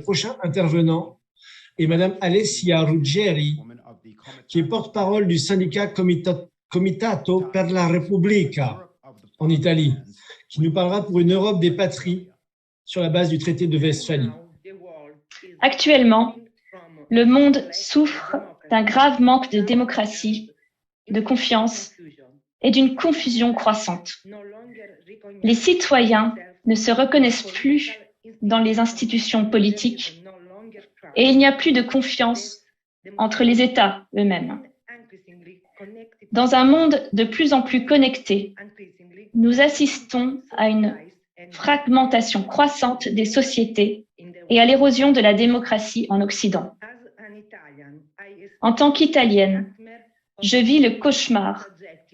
prochain intervenant est Madame Alessia Ruggeri, qui est porte-parole du syndicat Comitato per la Repubblica en Italie, qui nous parlera pour une Europe des patries sur la base du traité de Westphalie. Actuellement, le monde souffre d'un grave manque de démocratie, de confiance et d'une confusion croissante. Les citoyens ne se reconnaissent plus dans les institutions politiques et il n'y a plus de confiance entre les États eux-mêmes. Dans un monde de plus en plus connecté, nous assistons à une fragmentation croissante des sociétés et à l'érosion de la démocratie en Occident. En tant qu'Italienne, je vis le cauchemar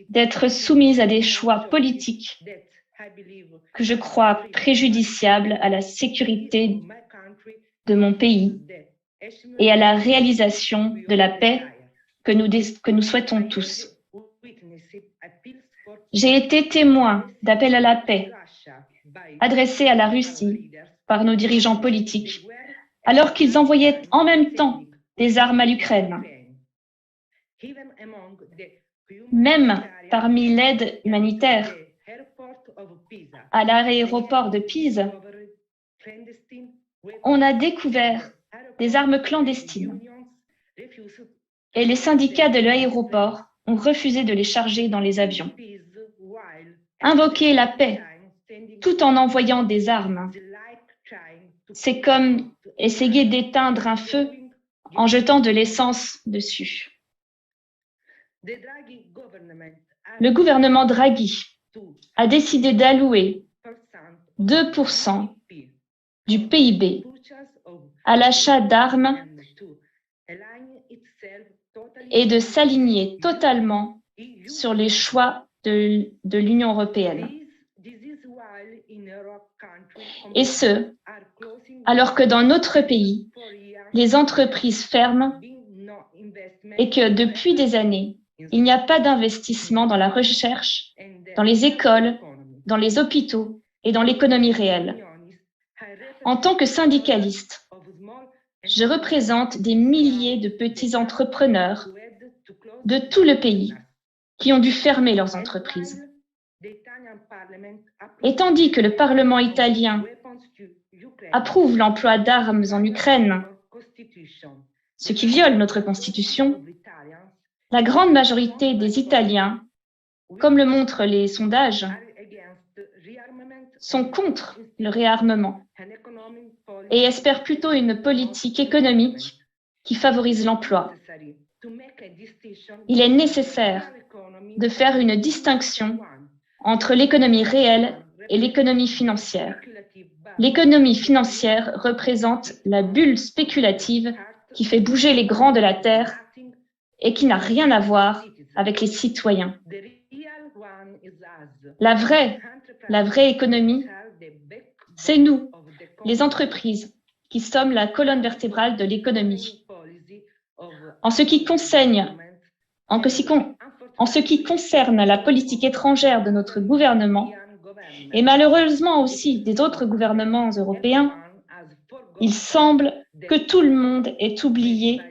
d'être soumise à des choix politiques que je crois préjudiciables à la sécurité de mon pays et à la réalisation de la paix que nous souhaitons tous. J'ai été témoin d'appels à la paix adressés à la Russie par nos dirigeants politiques, alors qu'ils envoyaient en même temps des armes à l'Ukraine. Même parmi l'aide humanitaire à l'aéroport de Pise, on a découvert des armes clandestines et les syndicats de l'aéroport ont refusé de les charger dans les avions. Invoquer la paix tout en envoyant des armes, c'est comme essayer d'éteindre un feu en jetant de l'essence dessus. Le gouvernement Draghi a décidé d'allouer 2% du PIB à l'achat d'armes et de s'aligner totalement sur les choix de l'Union européenne. Et ce, alors que dans notre pays, les entreprises ferment et que depuis des années, il n'y a pas d'investissement dans la recherche, dans les écoles, dans les hôpitaux et dans l'économie réelle. En tant que syndicaliste, je représente des milliers de petits entrepreneurs de tout le pays qui ont dû fermer leurs entreprises. Et tandis que le Parlement italien approuve l'emploi d'armes en Ukraine, ce qui viole notre Constitution, la grande majorité des Italiens, comme le montrent les sondages, sont contre le réarmement et espèrent plutôt une politique économique qui favorise l'emploi. Il est nécessaire de faire une distinction entre l'économie réelle et l'économie financière. L'économie financière représente la bulle spéculative qui fait bouger les grands de la terre et qui n'a rien à voir avec les citoyens. La vraie économie, c'est nous, les entreprises, qui sommes la colonne vertébrale de l'économie. En ce qui concerne la politique étrangère de notre gouvernement, et malheureusement aussi des autres gouvernements européens, il semble que tout le monde ait oublié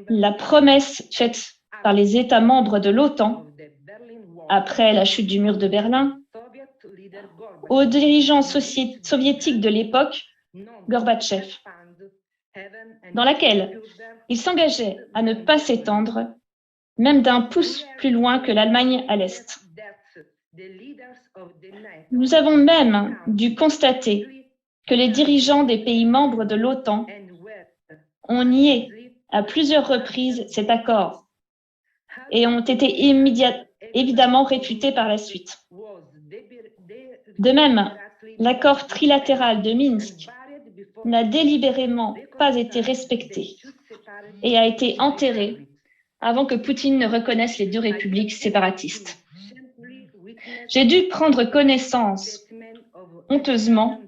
la promesse faite par les États membres de l'OTAN après la chute du mur de Berlin aux dirigeants soviétiques de l'époque, Gorbatchev, dans laquelle il s'engageait à ne pas s'étendre, même d'un pouce plus loin que l'Allemagne à l'Est. Nous avons même dû constater que les dirigeants des pays membres de l'OTAN ont nié à plusieurs reprises cet accord et ont été évidemment réfutés par la suite. De même, l'accord trilatéral de Minsk n'a délibérément pas été respecté et a été enterré avant que Poutine ne reconnaisse les deux républiques séparatistes. J'ai dû prendre connaissance, honteusement,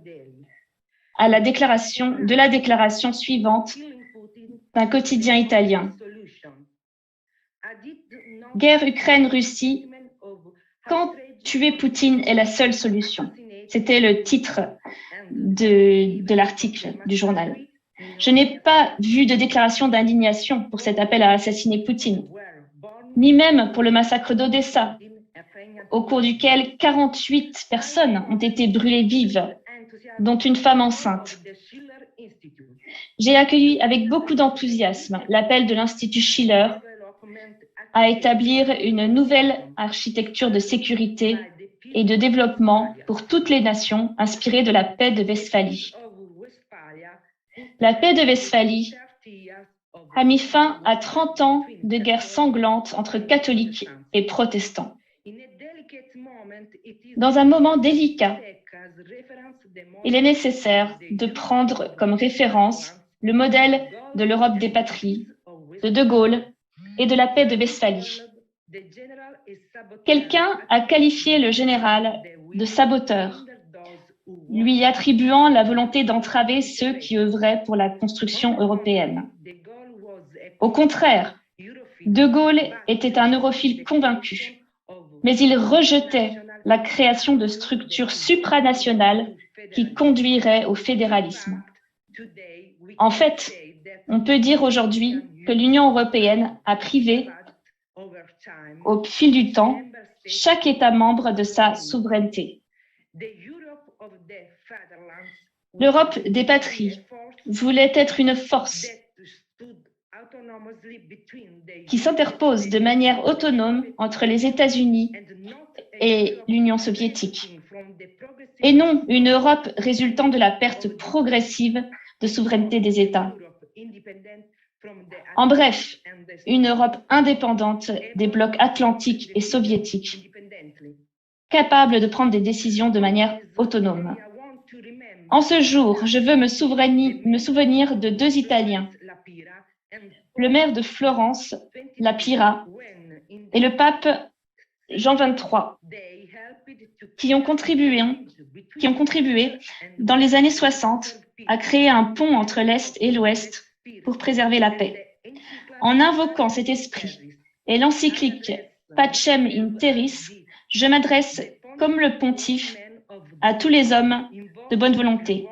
de la déclaration suivante d'un quotidien italien. Guerre Ukraine-Russie, quand tuer Poutine est la seule solution. C'était le titre de l'article du journal. Je n'ai pas vu de déclaration d'indignation pour cet appel à assassiner Poutine, ni même pour le massacre d'Odessa, au cours duquel 48 personnes ont été brûlées vives, dont une femme enceinte. J'ai accueilli avec beaucoup d'enthousiasme l'appel de l'Institut Schiller à établir une nouvelle architecture de sécurité et de développement pour toutes les nations inspirée de la paix de Westphalie. La paix de Westphalie a mis fin à 30 ans de guerre sanglante entre catholiques et protestants. Dans un moment délicat, il est nécessaire de prendre comme référence le modèle de l'Europe des patries, de Gaulle et de la paix de Westphalie. Quelqu'un a qualifié le général de saboteur, lui attribuant la volonté d'entraver ceux qui œuvraient pour la construction européenne. Au contraire, De Gaulle était un europhile convaincu, mais il rejetait la création de structures supranationales qui conduiraient au fédéralisme. En fait, on peut dire aujourd'hui que l'Union européenne a privé, au fil du temps, chaque État membre de sa souveraineté. L'Europe des patries voulait être une force qui s'interpose de manière autonome entre les États-Unis et l'Union soviétique, et non une Europe résultant de la perte progressive de souveraineté des États. En bref, une Europe indépendante des blocs atlantiques et soviétiques, capable de prendre des décisions de manière autonome. En ce jour, je veux me souvenir de deux Italiens, le maire de Florence, La Pira, et le pape Jean XXIII, qui ont contribué dans les années 60 à créer un pont entre l'Est et l'Ouest pour préserver la paix. En invoquant cet esprit et l'encyclique Pacem in Terris, je m'adresse, comme le pontife, à tous les hommes de bonne volonté,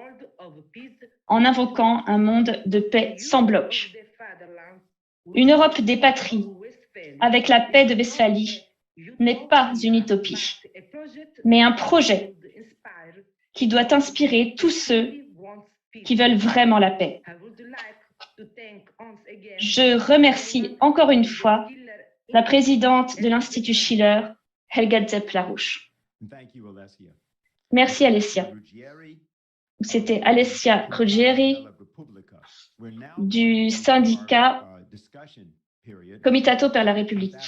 en invoquant un monde de paix sans bloc. Une Europe des patries, avec la paix de Westphalie, n'est pas une utopie, mais un projet qui doit inspirer tous ceux qui veulent vraiment la paix. Je remercie encore une fois la présidente de l'Institut Schiller, Helga Zepp-Larouche. Merci Alessia. C'était Alessia Ruggieri du syndicat Comitato per la Repubblica.